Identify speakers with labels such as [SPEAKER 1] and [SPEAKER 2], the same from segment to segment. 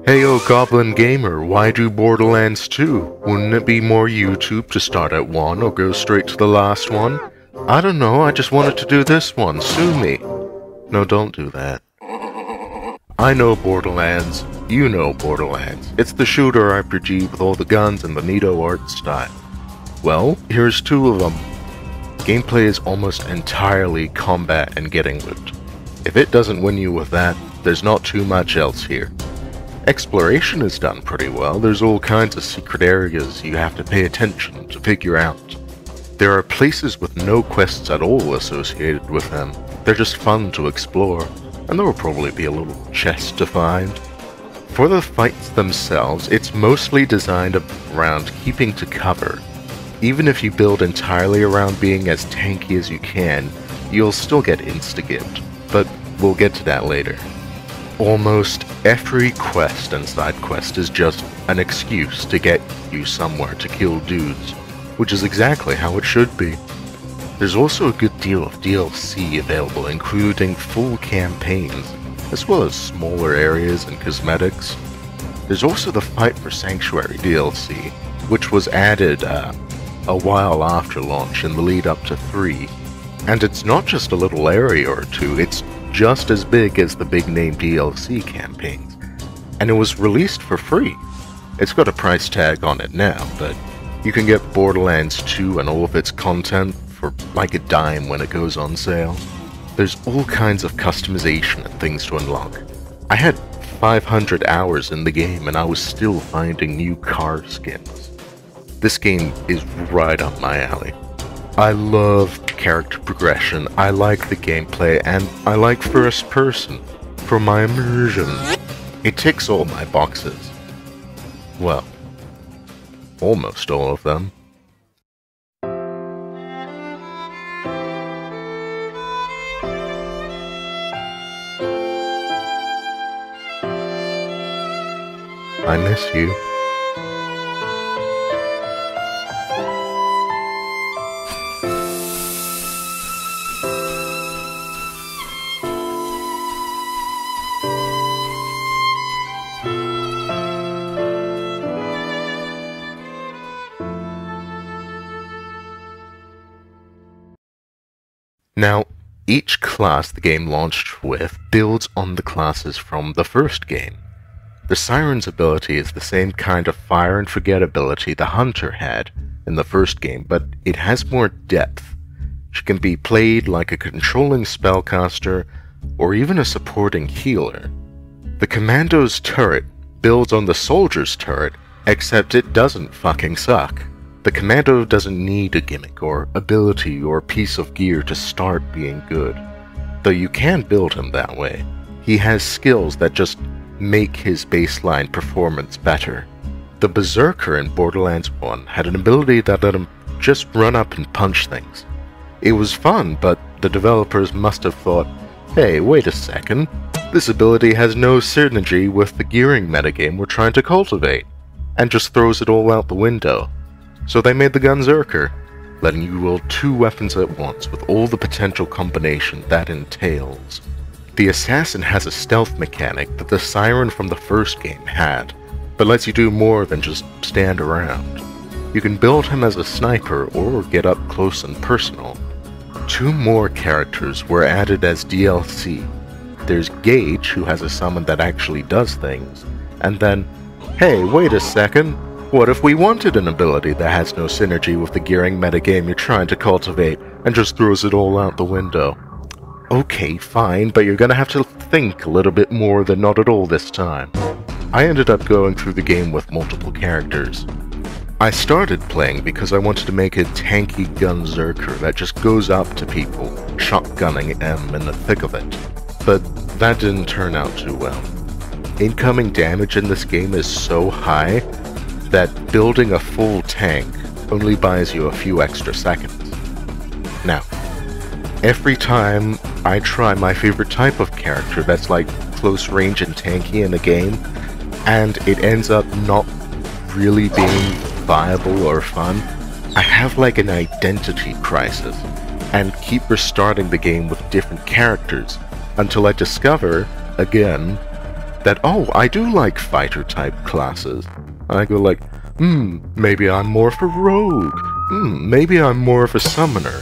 [SPEAKER 1] Hey yo Goblin Gamer, why do Borderlands 2? Wouldn't it be more YouTube to start at 1 or go straight to the last one? I don't know, I just wanted to do this one, sue me. No, don't do that. I know Borderlands, you know Borderlands. It's the shooter RPG with all the guns and the neato art style. Well, here's two of them. Gameplay is almost entirely combat and getting loot. If it doesn't win you with that, there's not too much else here. Exploration is done pretty well. There's all kinds of secret areas you have to pay attention to figure out. There are places with no quests at all associated with them. They're just fun to explore, and there will probably be a little chest to find. For the fights themselves, it's mostly designed around keeping to cover. Even if you build entirely around being as tanky as you can, you'll still get insta-gibbed, but we'll get to that later. Almost every quest and side quest is just an excuse to get you somewhere to kill dudes, which is exactly how it should be. There's also a good deal of DLC available, including full campaigns, as well as smaller areas and cosmetics. There's also the Fight for Sanctuary DLC, which was added a while after launch in the lead up to 3. And it's not just a little area or two, it's just as big as the big name DLC campaigns, and it was released for free. It's got a price tag on it now, but you can get Borderlands 2 and all of its content for like a dime when it goes on sale. There's all kinds of customization and things to unlock. I had 500 hours in the game and I was still finding new car skins. This game is right up my alley. I love character progression, I like the gameplay, and I like first person for my immersion. It ticks all my boxes. Well, almost all of them. I miss you. Now, each class the game launched with builds on the classes from the first game. The Siren's ability is the same kind of fire and forget ability the Hunter had in the first game, but it has more depth. She can be played like a controlling spellcaster or even a supporting healer. The Commando's turret builds on the Soldier's turret, except it doesn't fucking suck. The Commando doesn't need a gimmick or ability or piece of gear to start being good, though you can build him that way. He has skills that just make his baseline performance better. The Berserker in Borderlands 1 had an ability that let him just run up and punch things. It was fun, but the developers must have thought, hey, wait a second, this ability has no synergy with the gearing metagame we're trying to cultivate, and just throws it all out the window. So they made the Gunzerker, letting you roll 2 weapons at once with all the potential combination that entails. The Assassin has a stealth mechanic that the Siren from the first game had, but lets you do more than just stand around. You can build him as a sniper or get up close and personal. 2 more characters were added as DLC. There's Gage, who has a summon that actually does things, and then, hey, wait a second, what if we wanted an ability that has no synergy with the gearing metagame you're trying to cultivate and just throws it all out the window? Okay, fine, but you're gonna have to think a little bit more than not at all this time. I ended up going through the game with multiple characters. I started playing because I wanted to make a tanky Gunzerker that just goes up to people, shotgunning them in the thick of it. But that didn't turn out too well. Incoming damage in this game is so high that building a full tank only buys you a few extra seconds. Now, every time I try my favorite type of character that's like close range and tanky in a game, and it ends up not really being viable or fun, I have like an identity crisis, and keep restarting the game with different characters, until I discover, again, that, oh, I do like fighter-type classes. I go like, maybe I'm more of a rogue. Maybe I'm more of a summoner.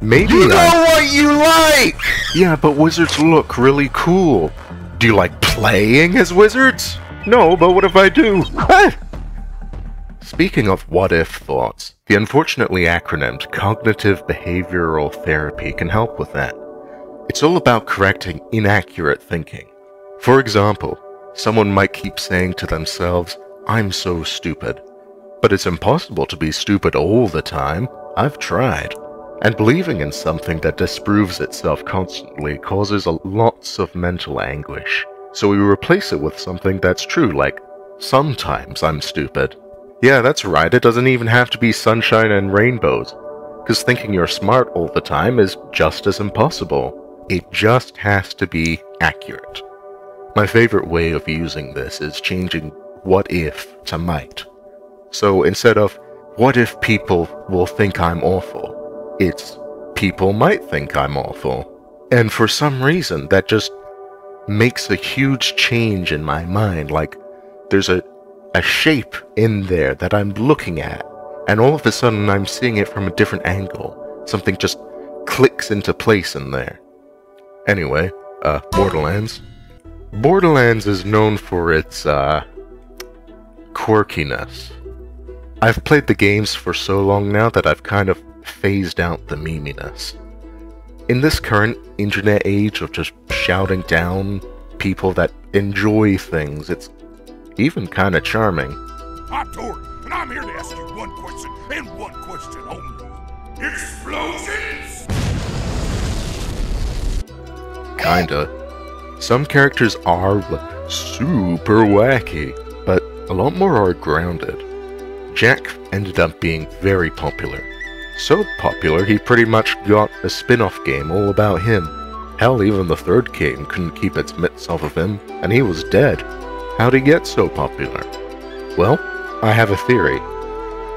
[SPEAKER 1] Maybe you know what you like! Yeah, but wizards look really cool. Do you like playing as wizards? No, but what if I do? Speaking of what-if thoughts, the unfortunately acronymed Cognitive Behavioral Therapy can help with that. It's all about correcting inaccurate thinking. For example, someone might keep saying to themselves, I'm so stupid. But it's impossible to be stupid all the time. I've tried. And believing in something that disproves itself constantly causes lots of mental anguish. So we replace it with something that's true, like, sometimes I'm stupid. Yeah, that's right, it doesn't even have to be sunshine and rainbows. Because thinking you're smart all the time is just as impossible. It just has to be accurate. My favorite way of using this is changing what if to might. So instead of, what if people will think I'm awful? It's, people might think I'm awful. And for some reason, that just makes a huge change in my mind. Like, there's a shape in there that I'm looking at, and all of a sudden I'm seeing it from a different angle. Something just clicks into place in there. Anyway, Borderlands. Borderlands is known for its, quirkiness. I've played the games for so long now that I've kind of phased out the meminess. In this current internet age of just shouting down people that enjoy things, it's even kind of charming.
[SPEAKER 2] I'm Tori, and I'm here to ask you one question, and one question only. Explosions?
[SPEAKER 1] Kinda. Some characters are super wacky, but a lot more are grounded. Jack ended up being very popular. So popular, he pretty much got a spin-off game all about him. Hell, even the third game couldn't keep its mitts off of him, and he was dead. How'd he get so popular? Well, I have a theory.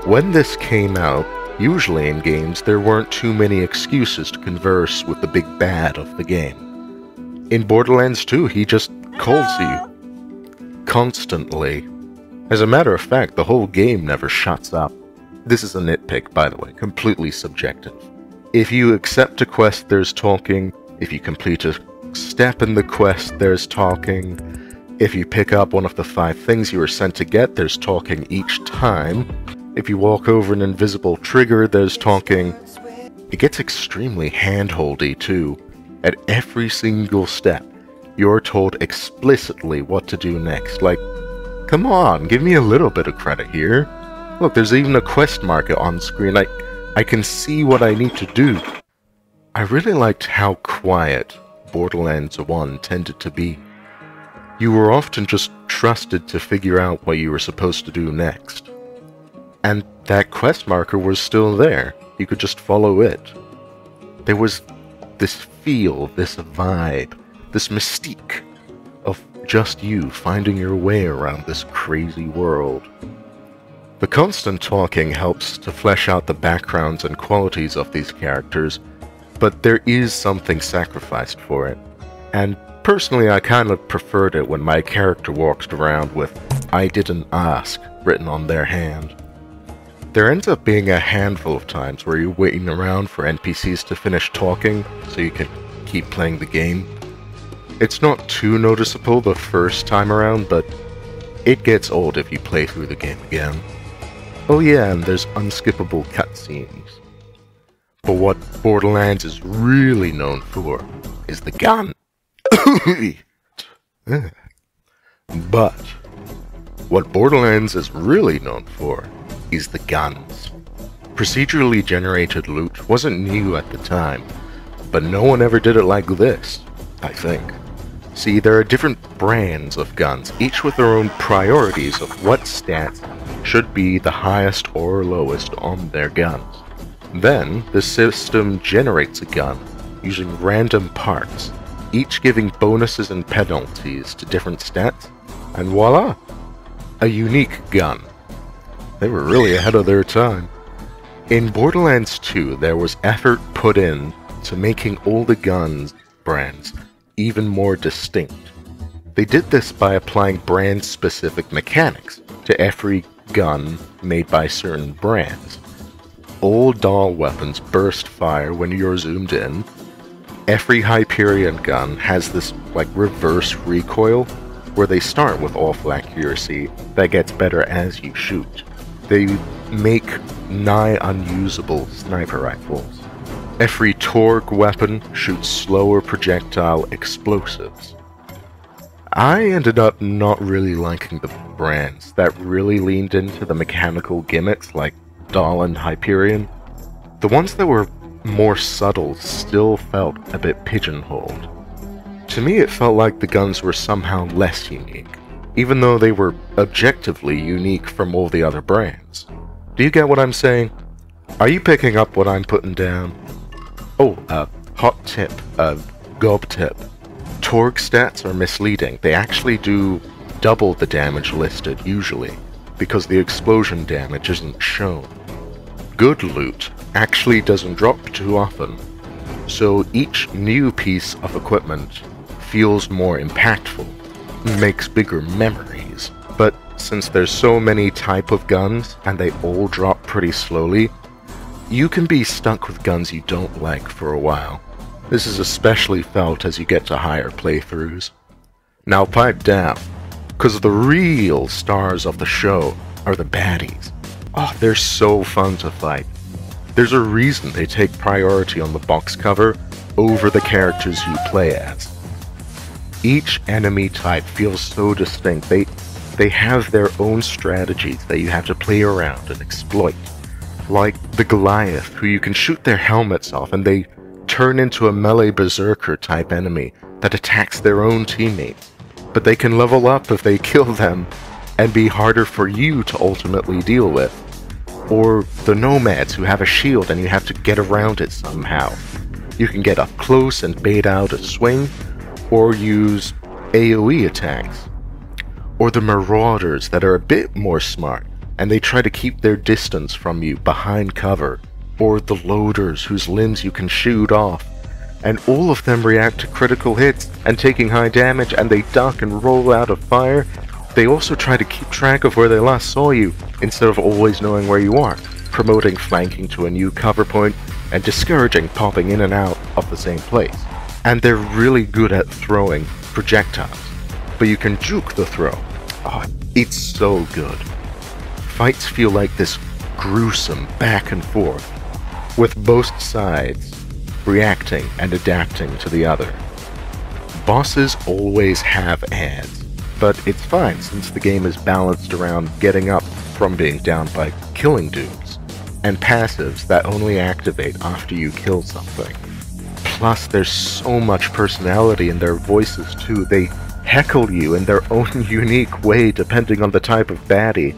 [SPEAKER 1] When this came out, usually in games there weren't too many excuses to converse with the big bad of the game. In Borderlands 2, he just calls you. Constantly. As a matter of fact, the whole game never shuts up. This is a nitpick, by the way, completely subjective. If you accept a quest, there's talking. If you complete a step in the quest, there's talking. If you pick up one of the 5 things you were sent to get, there's talking each time. If you walk over an invisible trigger, there's talking. It gets extremely hand-holdy, too. At every single step, you're told explicitly what to do next. Like, come on, give me a little bit of credit here. Look, there's even a quest marker on screen. I can see what I need to do. I really liked how quiet Borderlands 1 tended to be. You were often just trusted to figure out what you were supposed to do next. And that quest marker was still there. You could just follow it. There was this feel, this vibe, this mystique of just you finding your way around this crazy world. The constant talking helps to flesh out the backgrounds and qualities of these characters, but there is something sacrificed for it. And personally, I kind of preferred it when my character walked around with "I didn't ask" written on their hand. There ends up being a handful of times where you're waiting around for NPCs to finish talking so you can keep playing the game. It's not too noticeable the first time around, but it gets old if you play through the game again. Oh yeah, and there's unskippable cutscenes. But what Borderlands is really known for is the gun. But what Borderlands is really known for is the guns. Procedurally generated loot wasn't new at the time, but no one ever did it like this, I think. See, there are different brands of guns, each with their own priorities of what stats should be the highest or lowest on their guns. Then, the system generates a gun using random parts, each giving bonuses and penalties to different stats, and voila! A unique gun. They were really ahead of their time. In Borderlands 2, there was effort put in to making all the guns brands even more distinct. They did this by applying brand-specific mechanics to every gun made by certain brands. All doll weapons burst fire when you're zoomed in. Every Hyperion gun has this reverse recoil, where they start with awful accuracy that gets better as you shoot. They make nigh unusable sniper rifles. Every Torg weapon shoots slower projectile explosives. I ended up not really liking the brands that really leaned into the mechanical gimmicks like Dahl and Hyperion. The ones that were more subtle still felt a bit pigeonholed. To me, it felt like the guns were somehow less unique, even though they were objectively unique from all the other brands. Do you get what I'm saying? Are you picking up what I'm putting down? Oh, hot tip, gob tip. Torg stats are misleading. They actually do double the damage listed usually, because the explosion damage isn't shown. Good loot actually doesn't drop too often, so each new piece of equipment feels more impactful, makes bigger memories. But since there's so many type of guns and they all drop pretty slowly, you can be stuck with guns you don't like for a while. This is especially felt as you get to higher playthroughs. Now pipe down, cause the real stars of the show are the baddies. Oh, they're so fun to fight. There's a reason they take priority on the box cover over the characters you play as. Each enemy type feels so distinct. They have their own strategies that you have to play around and exploit. Like the Goliath, who you can shoot their helmets off and they turn into a melee berserker type enemy that attacks their own teammates. But they can level up if they kill them and be harder for you to ultimately deal with. Or the Nomads, who have a shield and you have to get around it somehow. You can get up close and bait out a swing, or use AoE attacks. Or the Marauders that are a bit more smart, and they try to keep their distance from you behind cover. Or the Loaders, whose limbs you can shoot off. And all of them react to critical hits and taking high damage, and they duck and roll out of fire. They also try to keep track of where they last saw you, instead of always knowing where you are, promoting flanking to a new cover point, and discouraging popping in and out of the same place. And they're really good at throwing projectiles, but you can juke the throw. Oh, it's so good. Fights feel like this gruesome back and forth, with both sides reacting and adapting to the other. Bosses always have ads, but it's fine since the game is balanced around getting up from being down by killing dudes, and passives that only activate after you kill something. Plus, there's so much personality in their voices too. They heckle you in their own unique way depending on the type of baddie.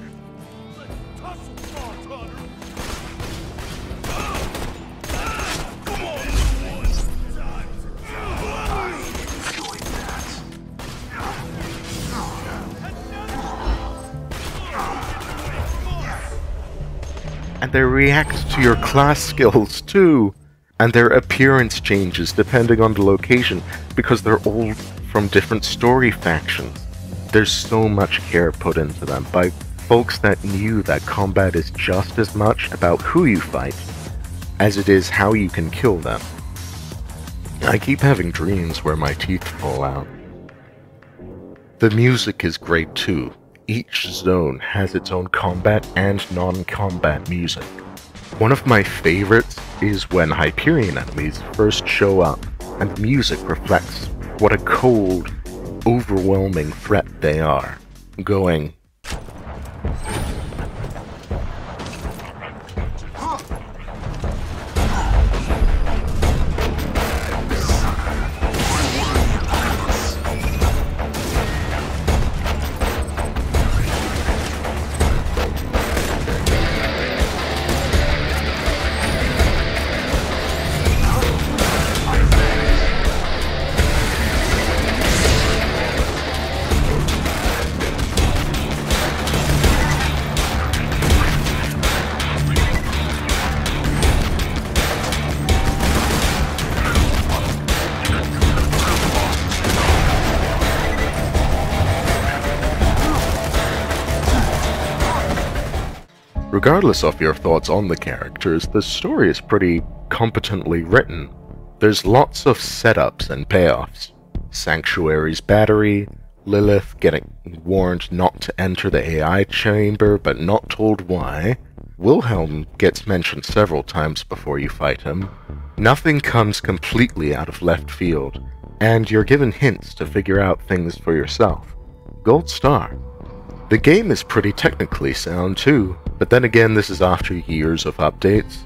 [SPEAKER 1] And they react to your class skills too, and their appearance changes depending on the location, because they're all from different story factions. There's so much care put into them by folks that knew that combat is just as much about who you fight as it is how you can kill them. I keep having dreams where my teeth fall out. The music is great too. Each zone has its own combat and non-combat music. One of my favorites is when Hyperion enemies first show up, and the music reflects what a cold, overwhelming threat they are, going, Regardless of your thoughts on the characters, the story is pretty competently written. There's lots of setups and payoffs. Sanctuary's battery, Lilith getting warned not to enter the AI chamber but not told why, Wilhelm gets mentioned several times before you fight him. Nothing comes completely out of left field, and you're given hints to figure out things for yourself. Gold star. The game is pretty technically sound too, but then again this is after years of updates.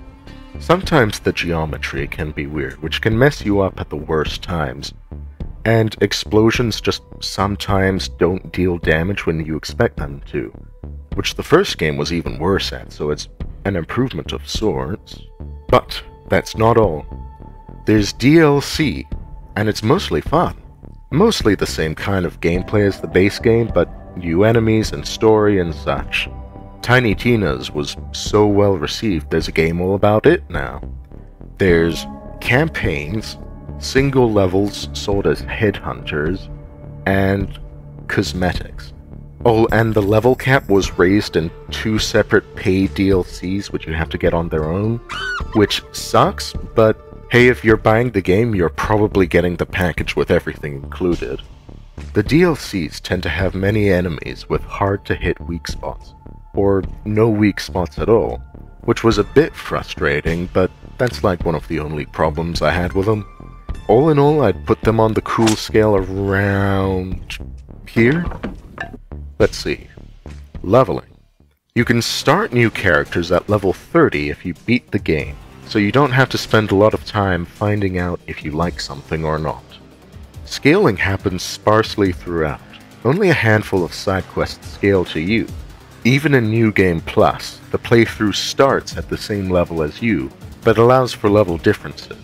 [SPEAKER 1] Sometimes the geometry can be weird, which can mess you up at the worst times. And explosions just sometimes don't deal damage when you expect them to, which the first game was even worse at, so it's an improvement of sorts. But that's not all. There's DLC, and it's mostly fun. Mostly the same kind of gameplay as the base game, but new enemies and story and such. Tiny Tina's was so well received, there's a game all about it now. There's campaigns, single levels sold as headhunters, and cosmetics. Oh, and the level cap was raised in 2 separate paid DLCs, which you have to get on their own, which sucks, but hey, if you're buying the game, you're probably getting the package with everything included. The DLCs tend to have many enemies with hard-to-hit weak spots, or no weak spots at all, which was a bit frustrating, but that's like one of the only problems I had with them. All in all, I'd put them on the cool scale around here? Let's see. Leveling. You can start new characters at level 30 if you beat the game, so you don't have to spend a lot of time finding out if you like something or not. Scaling happens sparsely throughout. Only a handful of side quests scale to you. Even in New Game Plus, the playthrough starts at the same level as you, but allows for level differences.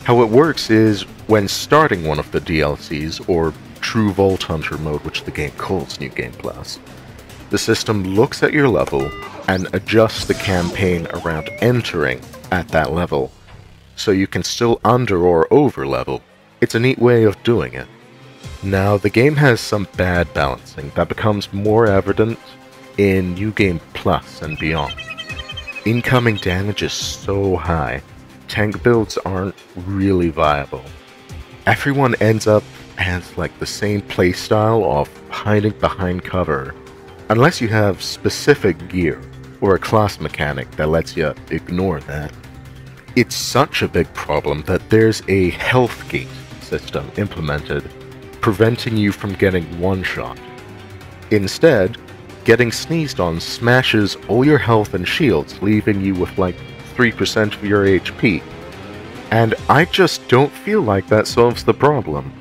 [SPEAKER 1] How it works is, when starting one of the DLCs, or True Vault Hunter mode, which the game calls New Game Plus, the system looks at your level and adjusts the campaign around entering at that level, so you can still under or over level. It's a neat way of doing it. Now, the game has some bad balancing that becomes more evident in New Game Plus and beyond. Incoming damage is so high, tank builds aren't really viable. Everyone ends up as like the same playstyle of hiding behind cover, unless you have specific gear or a class mechanic that lets you ignore that. It's such a big problem that there's a health gate system implemented, preventing you from getting one-shot. Instead, getting sneezed on smashes all your health and shields, leaving you with like 3% of your HP. And I just don't feel like that solves the problem.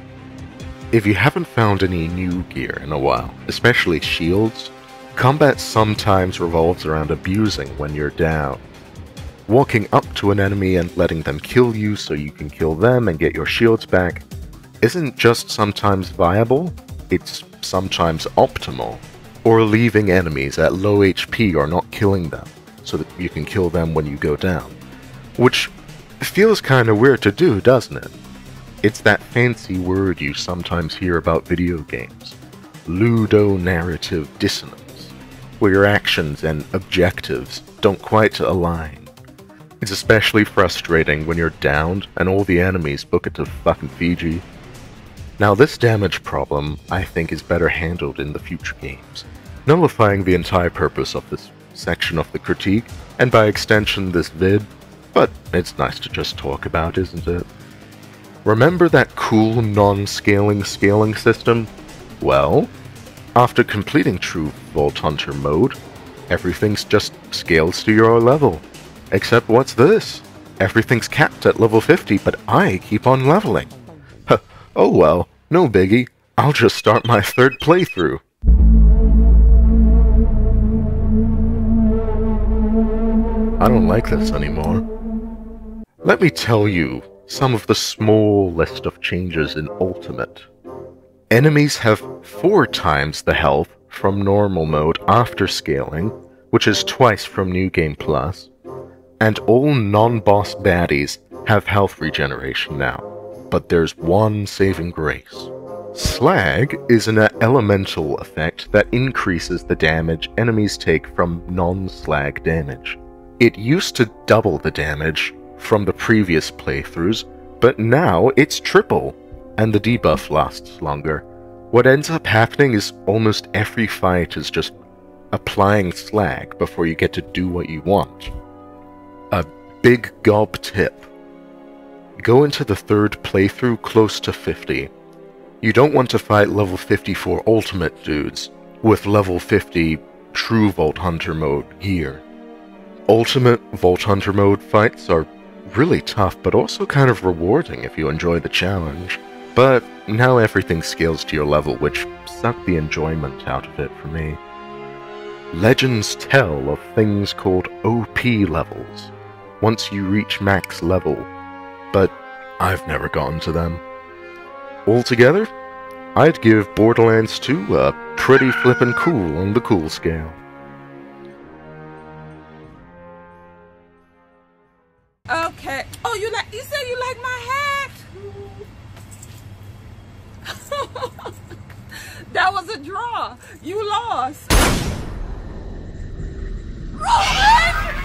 [SPEAKER 1] If you haven't found any new gear in a while, especially shields, combat sometimes revolves around abusing when you're down. Walking up to an enemy and letting them kill you so you can kill them and get your shields back isn't just sometimes viable, it's sometimes optimal. Or leaving enemies at low HP or not killing them, so that you can kill them when you go down. Which feels kinda weird to do, doesn't it? It's that fancy word you sometimes hear about video games, ludonarrative dissonance, where your actions and objectives don't quite align. It's especially frustrating when you're downed and all the enemies book it to fucking Fiji. Now this damage problem, I think, is better handled in the future games, nullifying the entire purpose of this section of the critique, and by extension this vid, but it's nice to just talk about, isn't it? Remember that cool non-scaling scaling system? Well, after completing True Vault Hunter mode, everything's just scales to your level. Except what's this? Everything's capped at level 50, but I keep on leveling. Huh, oh well, no biggie, I'll just start my 3rd playthrough. I don't like this anymore. Let me tell you some of the small list of changes in Ultimate. Enemies have 4 times the health from normal mode after scaling, which is twice from New Game Plus. And all non-boss baddies have health regeneration now, but there's one saving grace. Slag is an elemental effect that increases the damage enemies take from non-slag damage. It used to double the damage from the previous playthroughs, but now it's triple, and the debuff lasts longer. What ends up happening is almost every fight is just applying slag before you get to do what you want. A big gob tip. Go into the third playthrough close to 50. You don't want to fight level 54 ultimate dudes with level 50 true Vault Hunter mode gear. Ultimate Vault Hunter mode fights are really tough, but also kind of rewarding if you enjoy the challenge. But now everything scales to your level, which sucked the enjoyment out of it for me. Legends tell of things called OP levels once you reach max level, but I've never gotten to them. Altogether, I'd give Borderlands 2 a pretty flippin' cool on the cool scale.
[SPEAKER 3] Okay. Oh, you said you like my hat? That was a draw. You lost.